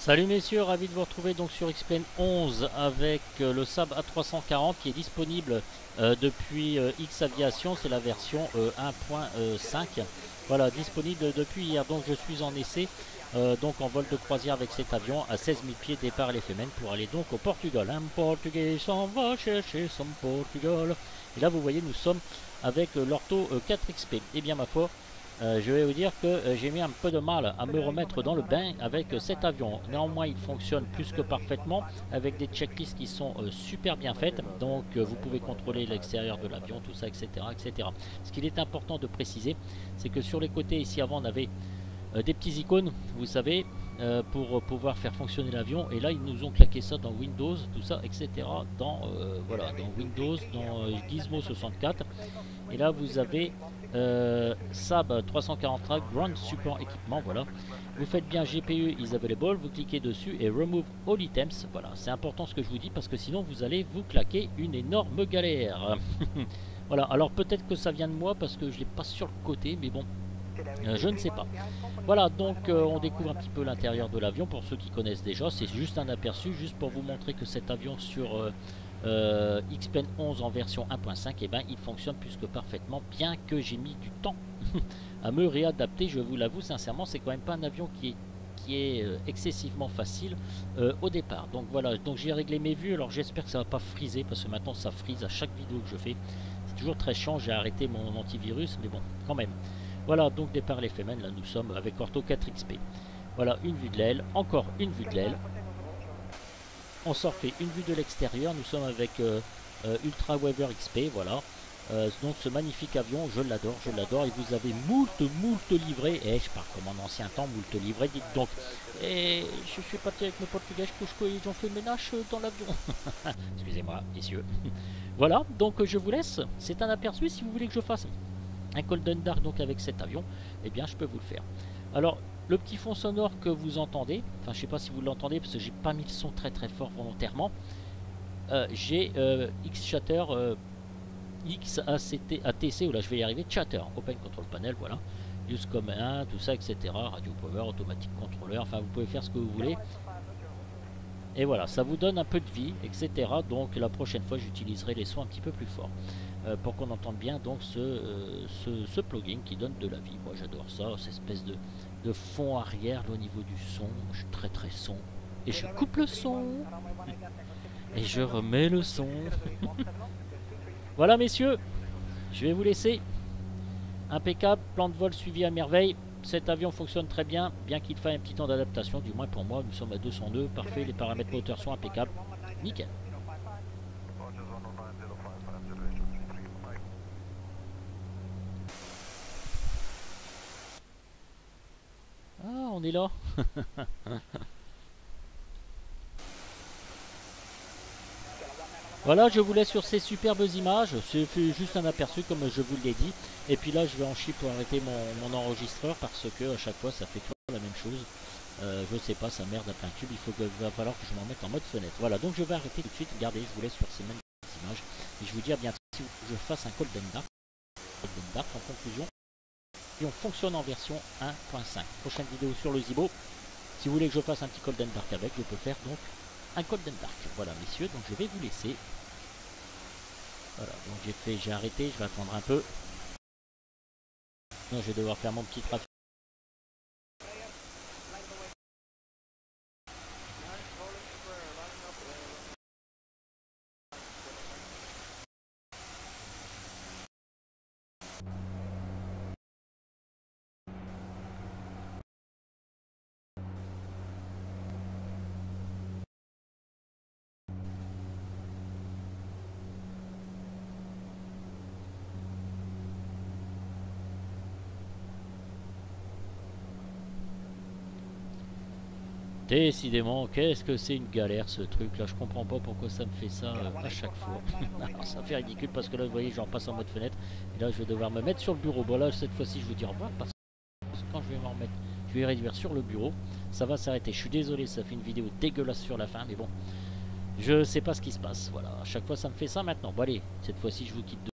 Salut messieurs, ravi de vous retrouver donc sur X-Plane 11 avec le Saab A340 qui est disponible depuis X Aviation, c'est la version 1.5. Voilà, disponible depuis hier, donc je suis en essai, donc en vol de croisière avec cet avion à 16 000 pieds départ les Femmes pour aller donc au Portugal. Un Portugais s'en va chercher son Portugal. Et là vous voyez nous sommes avec l'Orto 4XP. Et bien ma foi, je vais vous dire que j'ai mis un peu de mal à me remettre dans le bain avec cet avion. Néanmoins, il fonctionne plus que parfaitement avec des checklists qui sont super bien faites. Donc, vous pouvez contrôler l'extérieur de l'avion, tout ça, etc., etc. Ce qu'il est important de préciser, c'est que sur les côtés, ici avant, on avait des petits icônes, vous savez, pour pouvoir faire fonctionner l'avion. Et là, ils nous ont claqué ça dans Windows, tout ça, etc. Dans, voilà, dans Windows, dans Gizmo 64. Et là, vous avez Saab 340 Ground Support Équipement, voilà. Vous faites bien GPU is available, vous cliquez dessus et remove all items. Voilà, c'est important ce que je vous dis parce que sinon vous allez vous claquer une énorme galère. Voilà, alors peut-être que ça vient de moi parce que je l'ai pas sur le côté, mais bon, je ne sais pas. Voilà, donc on découvre un petit peu l'intérieur de l'avion pour ceux qui connaissent déjà. C'est juste un aperçu, juste pour vous montrer que cet avion sur X-Plane 11 en version 1.5, et ben, il fonctionne plus que parfaitement, bien que j'ai mis du temps à me réadapter. Je vous l'avoue sincèrement, c'est quand même pas un avion qui est excessivement facile au départ. Donc voilà, donc j'ai réglé mes vues. Alors j'espère que ça va pas friser parce que maintenant ça frise à chaque vidéo que je fais. C'est toujours très chiant. J'ai arrêté mon antivirus, mais bon, quand même. Voilà, donc départ les Femmes, là nous sommes avec Orto 4XP. Voilà, une vue de l'aile, encore une vue de l'aile. On s'en fait une vue de l'extérieur, nous sommes avec Ultra Weaver XP, voilà. Donc ce magnifique avion, je l'adore, et vous avez moult livrés, et je parle comme en ancien temps, moult livrés, dites donc. Et je suis parti avec mes portugais, ils ont fait ménage dans l'avion. Excusez-moi, messieurs. Voilà, donc je vous laisse, c'est un aperçu, si vous voulez que je fasse un Golden Dark donc avec cet avion, eh bien je peux vous le faire. Alors le petit fond sonore que vous entendez, enfin je sais pas si vous l'entendez parce que j'ai pas mis le son très fort volontairement. J'ai X-Chatter XATC, ou là je vais y arriver, Chatter, Open Control Panel, voilà. Use comme 1, tout ça, etc. Radio Power, Automatic Controller, enfin vous pouvez faire ce que vous voulez. Et voilà, ça vous donne un peu de vie, etc. Donc la prochaine fois j'utiliserai les sons un petit peu plus forts. Pour qu'on entende bien donc ce plugin qui donne de la vie. Moi j'adore ça, cette espèce de fond arrière là, au niveau du son. Je suis très son. Et je coupe le son. Et je remets le son. Voilà messieurs, je vais vous laisser. Impeccable, plan de vol suivi à merveille. Cet avion fonctionne très bien, bien qu'il faille un petit temps d'adaptation, du moins pour moi. Nous sommes à 200 nœuds, parfait, les paramètres moteur sont impeccables. Nickel. Ah, on est là. Voilà, je vous laisse sur ces superbes images. C'est juste un aperçu comme je vous l'ai dit. Et puis là, je vais en chier pour arrêter mon enregistreur parce que à chaque fois, ça fait toujours la même chose. Je sais pas, ça merde à plein tube. Va falloir que je m'en mette en mode fenêtre. Voilà, donc je vais arrêter tout de suite. Regardez, je vous laisse sur ces mêmes images. Et je vous dis à bientôt si je fasse un Golden Dark. Golden Dark en conclusion. Et on fonctionne en version 1.5. Prochaine vidéo sur le Zibo. Si vous voulez que je fasse un petit Golden Dark avec, je peux faire donc un Golden Dark. Voilà messieurs, donc je vais vous laisser. Voilà, donc j'ai arrêté, je vais attendre un peu. Non, je vais devoir faire mon petit trafic. Décidément, qu'est-ce que c'est une galère ce truc là, je comprends pas pourquoi ça me fait ça à chaque fois. Alors, ça fait ridicule parce que là vous voyez j'en passe en mode fenêtre et là je vais devoir me mettre sur le bureau. Bon là cette fois-ci je vous dis au revoir parce que quand je vais m'en remettre, je vais réduire sur le bureau, ça va s'arrêter. Je suis désolé, ça fait une vidéo dégueulasse sur la fin mais bon, je sais pas ce qui se passe. Voilà, à chaque fois ça me fait ça maintenant. Bon allez, cette fois-ci je vous quitte.